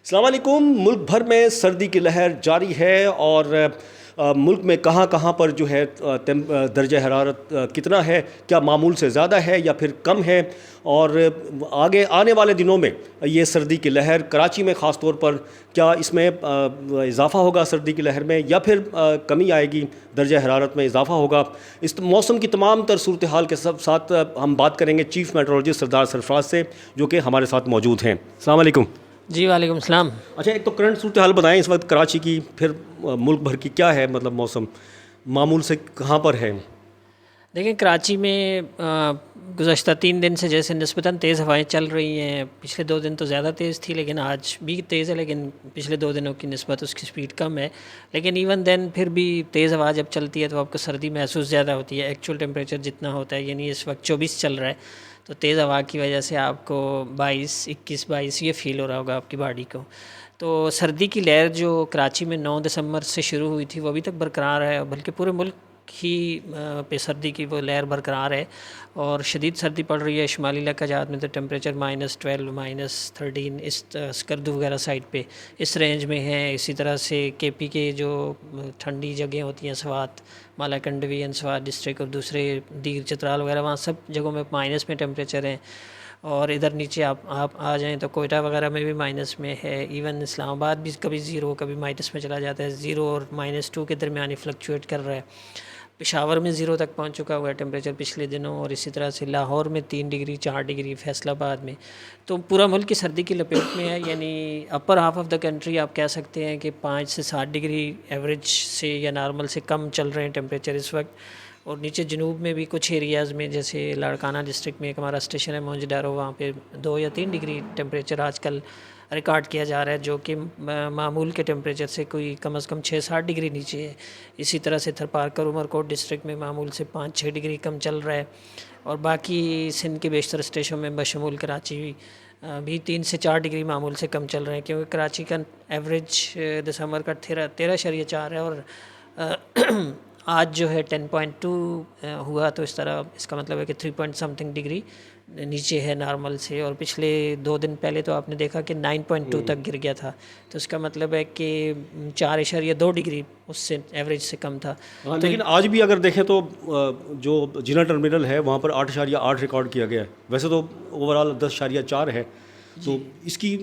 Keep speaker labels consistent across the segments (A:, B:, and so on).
A: अस्सलाम वालेकुम। मुल्क भर में सर्दी की लहर जारी है और मुल्क में कहाँ कहाँ पर जो है दर्जा हरारत कितना है, क्या मामूल से ज़्यादा है या फिर कम है, और आगे आने वाले दिनों में ये सर्दी की लहर कराची में ख़ास तौर पर क्या इसमें इजाफ़ा होगा सर्दी की लहर में या फिर कमी आएगी, दर्जा हरारत में इजाफ़ा होगा। इस मौसम की तमाम तर सूरत हाल के साथ हम बात करेंगे चीफ़ मेट्रोलॉजिस्ट सरदार सरफराज से, जो कि हमारे साथ मौजूद हैं। अस्सलाम वालेकुम।
B: जी वालेकुम सलाम।
A: अच्छा, एक तो करंट सूरत हाल बताएं इस वक्त कराची की, फिर मुल्क भर की क्या है, मतलब मौसम मामूल से कहाँ पर है।
B: देखिए कराची में गुज़श्ता 3 दिन से जैसे निस्बतन तेज़ हवाएं चल रही हैं। पिछले 2 दिन तो ज़्यादा तेज़ थी, लेकिन आज भी तेज़ है, लेकिन पिछले 2 दिनों की निस्बत उसकी स्पीड कम है। लेकिन इवन देन फिर भी तेज़ हवा जब चलती है तो आपको सर्दी महसूस ज़्यादा होती है। एक्चुअल टेम्परेचर जितना होता है, यानी इस वक्त 24 चल रहा है, तो तेज़ हवा की वजह से आपको 21 ये फ़ील हो रहा होगा आपकी बॉडी को। तो सर्दी की लहर जो कराची में 9 दिसंबर से शुरू हुई थी वो अभी तक बरकरार है, बल्कि पूरे मुल्क ही पे सर्दी की वो लहर बरकरार है और शदीद सर्दी पड़ रही है। शुमाली इलाक़ाजात में तो टेम्परेचर -12 -13 इस स्कर्दू वगैरह साइड पे इस रेंज में है। इसी तरह से केपी के जो ठंडी जगह होती हैं, स्वात, मालाकंडवी, अंसवार डिस्ट्रिक्ट और दूसरे दीगर चित्राल वगैरह, वहाँ सब जगहों में माइनस में टेम्परेचर हैं। और इधर नीचे आप आ जाएँ तो कोयटा वगैरह में भी माइनस में है। इवन इस्लामाबाद भी कभी ज़ीरो कभी माइनस में चला जाता है। ज़ीरो और -2 के दरमियान ही फ्लक्चुएट कर रहा है। पेशावर में ज़ीरो तक पहुंच चुका हुआ है टेम्परेचर पिछले दिनों, और इसी तरह से लाहौर में 3 डिग्री 4 डिग्री, फैसलाबाद में। तो पूरा मुल्क की सर्दी की लपेट में है, यानी upper half of the country आप कह सकते हैं कि 5 से 7 डिग्री एवरेज से या नॉर्मल से कम चल रहे हैं टेम्परेचर इस वक्त। और नीचे जनूब में भी कुछ एरियाज़ में, जैसे लाड़काना डिस्ट्रिक्ट में एक हमारा स्टेशन है मोहनजोदड़ो, वहाँ पे 2 या 3 डिग्री टेम्परेचर आजकल रिकॉर्ड किया जा रहा है, जो कि मामूल के टेम्परेचर से कोई कम से कम 6-7 डिग्री नीचे है। इसी तरह से थरपारकर उमरकोट डिस्ट्रिक्ट में मामूल से 5-6 डिग्री कम चल रहा है। और बाकी सिंध के बेशतर स्टेशनों में बशमूल कराची भी 3 से 4 डिग्री मामूल से कम चल रहे हैं, क्योंकि कराची का एवरेज दिसंबर का 13.4 है और आज जो है 10.2 हुआ, तो इस तरह इसका मतलब है कि 3 पॉइंट समथिंग डिग्री नीचे है नॉर्मल से। और पिछले 2 दिन पहले तो आपने देखा कि 9.2 तक गिर गया था, तो इसका मतलब है कि 4.2 डिग्री उससे एवरेज से कम था।
A: हाँ,
B: तो
A: लेकिन आज भी अगर देखें तो जो जिना टर्मिनल है वहाँ पर 8.8 रिकॉर्ड किया गया है। वैसे तो ओवरऑल 10.4 है, तो इसकी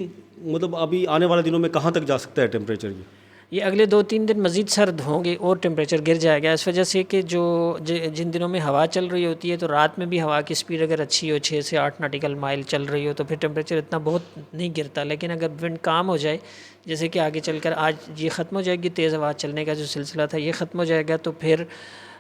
A: मतलब अभी आने वाले दिनों में कहाँ तक जा सकता है टेम्परेचर ये।
B: ये अगले 2-3 दिन मज़ीद सर्द होंगे और टेम्परेचर गिर जाएगा, इस वजह से कि जिन दिनों में हवा चल रही होती है, तो रात में भी हवा की स्पीड अगर अच्छी हो, 6 से 8 नॉटिकल माइल चल रही हो, तो फिर टेम्परेचर इतना बहुत नहीं गिरता। लेकिन अगर विंड काम हो जाए, जैसे कि आगे चलकर आज ये ख़त्म हो जाएगी, तेज़ हवा चलने का जो सिलसिला था ये ख़त्म हो जाएगा, तो फिर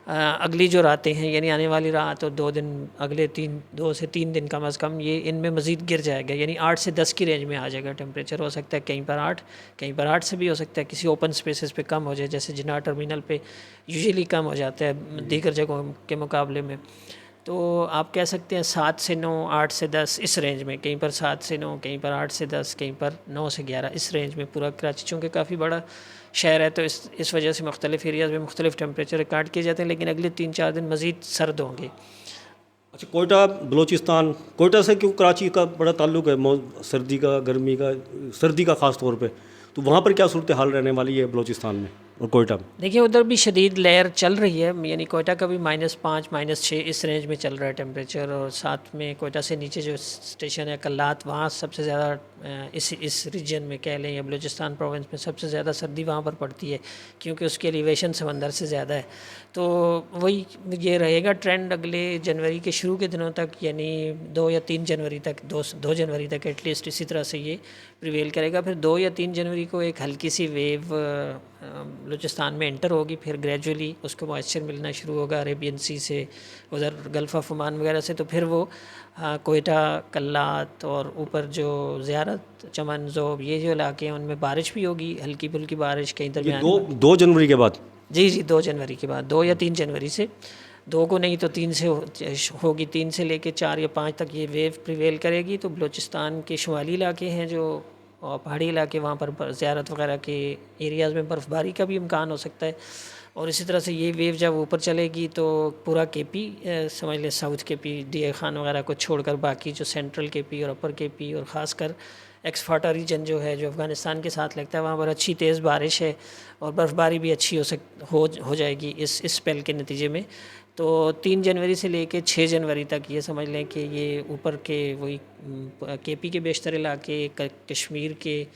B: अगली जो रातें हैं, यानी आने वाली रात और 2 दिन, अगले 2 से 3 दिन कम अज़ कम, ये इनमें मज़ीद गिर जाएगा, यानी 8 से 10 की रेंज में आ जाएगा टेम्परेचर। हो सकता है कहीं पर 8, कहीं पर 8 से भी हो सकता है किसी ओपन स्पेसेस पे कम हो जाए, जैसे जिना टर्मिनल पे यूजुअली कम हो जाता है दीगर जगहों के मुकाबले में। तो आप कह सकते हैं 7 से 9, 8 से 10 इस रेंज में, कहीं पर 7 से 9, कहीं पर 8 से 10, कहीं पर 9 से 11 इस रेंज में पूरा कराची, चूँकि काफ़ी बड़ा शहर है, तो इस वजह से मुख्तलिफ़ एरियाज़ में मुख्तलिफ़ टेम्परेचर रिकॉर्ड किए जाते हैं। लेकिन अगले 3-4 दिन मज़ीद सर्द होंगे।
A: अच्छा, कोयटा बलूचिस्तान, कोयटा से क्यों कराची का बड़ा ताल्लुक़ है सर्दी का, गर्मी का, सर्दी का ख़ास तौर पे, तो वहाँ पर क्या सूरत हाल रहने वाली है बलूचिस्तान में और कोयटा में।
B: देखिए उधर भी शदीद लहर चल रही है, यानी कोयटा का भी -5 -6 इस रेंज में चल रहा है टेम्परेचर। और साथ में कोयटा से नीचे जो स्टेशन है कल्लात, वहाँ सबसे ज़्यादा इस रीजन में कह लें या बलूचिस्तान प्रोविंस में सबसे ज़्यादा सर्दी वहाँ पर पड़ती है, क्योंकि उसकी एलिवेशन समंदर से ज़्यादा है। तो वही ये रहेगा ट्रेंड अगले जनवरी के शुरू के दिनों तक, यानी 2 या 3 जनवरी तक, 2 जनवरी तक एटलीस्ट इसी तरह से ये प्रिवेल करेगा। फिर 2 या 3 जनवरी को एक हल्की सी वेव बलूचिस्तान में एंटर होगी, फिर ग्रेजुअली उसको मॉइस्चर मिलना शुरू होगा अरेबियन सी से, उधर गल्फ़ ऑफ ओमान वगैरह से, तो फिर वो कोयटा, कल्लात और ऊपर जो ज़ियारत, चमन, ज़ोब, ये जो इलाके हैं उनमें बारिश भी होगी, हल्की फुल्की बारिश कहीं
A: ये
B: दरमियान।
A: 2 जनवरी के बाद।
B: जी 2 जनवरी के बाद, 2 या 3 जनवरी से, 2 को नहीं तो 3 से होगी, 3 से लेके 4 या 5 तक ये वेव प्रिवेल करेगी। तो बलूचिस्तान के शुमाली इलाके हैं जो पहाड़ी इलाके, वहाँ पर ज़ियारत वगैरह के एरियाज़ में बर्फ़बारी का भी इम्कान हो सकता है। और इसी तरह से ये वेव जब ऊपर चलेगी तो पूरा केपी, समझ लें साउथ केपी, DA खान वगैरह को छोड़कर बाकी जो सेंट्रल केपी और अपर केपी और ख़ासकर एक्सफाटा रीजन जो है, जो अफ़गानिस्तान के साथ लगता है, वहाँ पर अच्छी तेज़ बारिश है और बर्फ़बारी भी अच्छी हो जाएगी इस स्पेल के नतीजे में। तो 3 जनवरी से लेके 6 जनवरी तक ये समझ लें कि ये ऊपर के वही केपी के बेशतर इलाके, कश्मीर के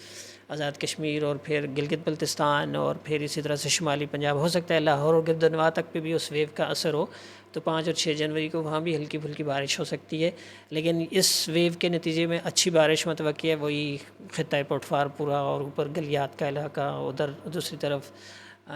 B: आज़ाद कश्मीर और फिर गिलगित बल्तिस्तान और फिर इसी तरह से शुमाली पंजाब, हो सकता है लाहौर और गिरदनवा तक पे भी उस वेव का असर हो। तो 5 और 6 जनवरी को वहाँ भी हल्की फुल्की बारिश हो सकती है, लेकिन इस वेव के नतीजे में अच्छी बारिश मतवक्की है। वही ख़ित्ता पुटफार पूरा और ऊपर गलियात का इलाका, उधर दूसरी तरफ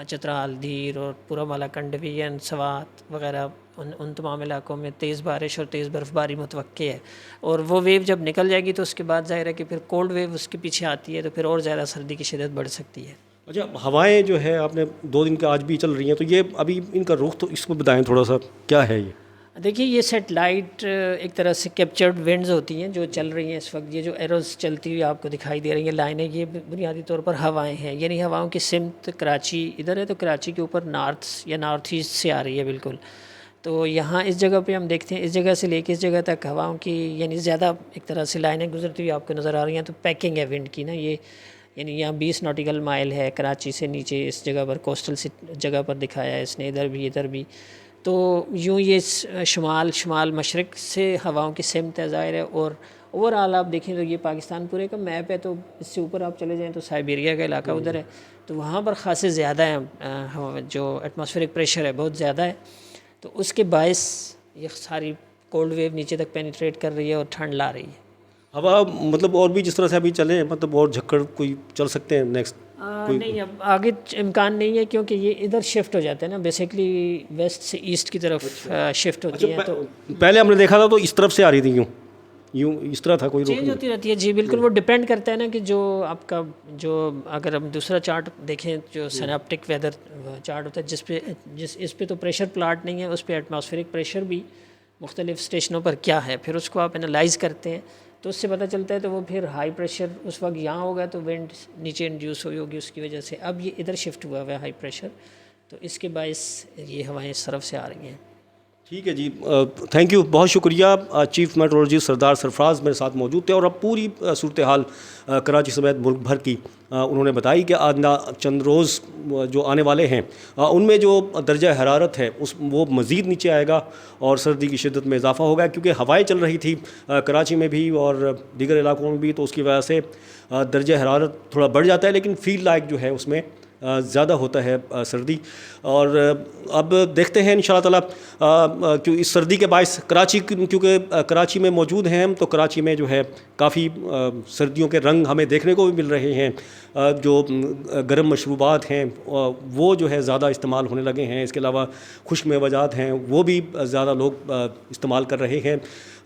B: चित्राल, धीर और पूरा मालाकंडवी, सवात वगैरह, उन तमाम इलाकों में तेज़ बारिश और तेज़ बर्फ़बारी मुतवक्की है। और वो वेव जब निकल जाएगी तो उसके बाद ज़ाहिर है कि फिर कोल्ड वेव उसके पीछे आती है, तो फिर और ज़्यादा सर्दी की शिद्दत बढ़ सकती है।
A: अच्छा, हवाएं जो है आपने 2 दिन के आज भी चल रही हैं, तो ये अभी इनका रुख तो इसको बताएं थोड़ा सा, क्या है ये?
B: देखिए, ये सेटेलाइट एक तरह से कैप्चर्ड विंड्स होती हैं जो चल रही हैं इस वक्त। ये जो एरोज़ चलती हुई आपको दिखाई दे रही हैं लाइनें, ये बुनियादी तौर पर हवाएं हैं। यानी हवाओं की सिमत कराची इधर है, तो कराची के ऊपर नॉर्थ या नॉर्थ ईस्ट से आ रही है बिल्कुल। तो यहाँ इस जगह पे हम देखते हैं, इस जगह से लेके इस जगह तक हवाओं की यानी ज़्यादा एक तरह से लाइनें गुजरती हुई आपको नज़र आ रही हैं। तो पैकिंग है विंड की ना ये, यानी यहाँ 20 नॉटिकल माइल है कराची से नीचे, इस जगह पर कोस्टल जगह पर दिखाया है इसने, इधर भी। तो यूँ ये शुमाल मशरक़ से हवाओं की सिमत है ज़ाहिर है। और ओवरऑल आप देखें तो ये पाकिस्तान पूरे का मैप है, तो इससे ऊपर आप चले जाएँ तो साइबेरिया का इलाका उधर है, तो वहाँ पर ख़ासे ज़्यादा है, जो एटमॉस्फेरिक प्रेशर है बहुत ज़्यादा है। तो उसके बायस ये सारी कोल्ड वेव नीचे तक पेनिट्रेट कर रही है और ठंड ला रही है।
A: हवा मतलब और भी जिस तरह से अभी चले, मतलब और झक्कड़ कोई चल सकते हैं नेक्स्ट?
B: नहीं, अब आगे इम्कान नहीं है, क्योंकि ये इधर शिफ्ट हो जाते हैं ना, बेसिकली वेस्ट से ईस्ट की तरफ शिफ्ट होती है। तो
A: पहले हमने देखा था तो इस तरफ से आ रही थी, यूँ इस तरह था, कोई
B: चेंज होती रहती है जी, बिल्कुल। वो डिपेंड करता है ना कि जो आपका जो अगर हम दूसरा चार्ट देखें, जो सिनेप्टिक वेदर चार्ट होता है, इस पे तो प्रेशर प्लाट नहीं है, उस पर एटमॉस्फेरिक प्रेशर भी मुख्तलिफ स्टेशनों पर क्या है, फिर उसको आप एनालाइज करते हैं तो उससे पता चलता है। तो वो फिर हाई प्रेशर उस वक्त यहाँ होगा तो विंड नीचे इंड्यूस हुई होगी उसकी वजह से। अब ये इधर शिफ्ट हुआ हुआ है हाई प्रेशर, तो इसके बायस ये हवाएं इस तरफ से आ रही हैं।
A: ठीक है जी, थैंक यू, बहुत शुक्रिया। चीफ मेट्रोलॉजिस्ट सरदार सरफराज मेरे साथ मौजूद थे और अब पूरी सूरत हाल कराची समेत मुल्क भर की उन्होंने बताई कि आइंदा चंद रोज़ जो आने वाले हैं उनमें जो दर्जा हरारत है वो मज़ीद नीचे आएगा और सर्दी की शिद्दत में इजाफा होगा, क्योंकि हवाएं चल रही थी कराची में भी और दीगर इलाकों में भी, तो उसकी वजह से दर्जा हरारत थोड़ा बढ़ जाता है, लेकिन फील लाइक जो है उसमें ज़्यादा होता है सर्दी। और अब देखते हैं इंशाअल्लाह ताला क्यों इस सर्दी के बायस कराची, क्योंकि कराची में मौजूद हैं हम, तो कराची में जो है काफ़ी सर्दियों के रंग हमें देखने को भी मिल रहे हैं। जो गर्म मशरूबात हैं वो जो है ज़्यादा इस्तेमाल होने लगे हैं। इसके अलावा खुश्क मेवजात हैं वो भी ज़्यादा लोग इस्तेमाल कर रहे हैं।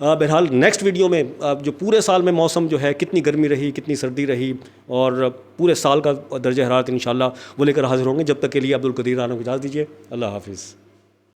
A: बहरहाल नेक्स्ट वीडियो में जो पूरे साल में मौसम जो है, कितनी गर्मी रही, कितनी सर्दी रही और पूरे साल का दर्जा हरारत इंशाअल्लाह वो लेकर हाज़िर होंगे। जब तक के लिए अब्दुल कदीर राना को इजाज़त दीजिए। अल्लाह हाफ़िज़।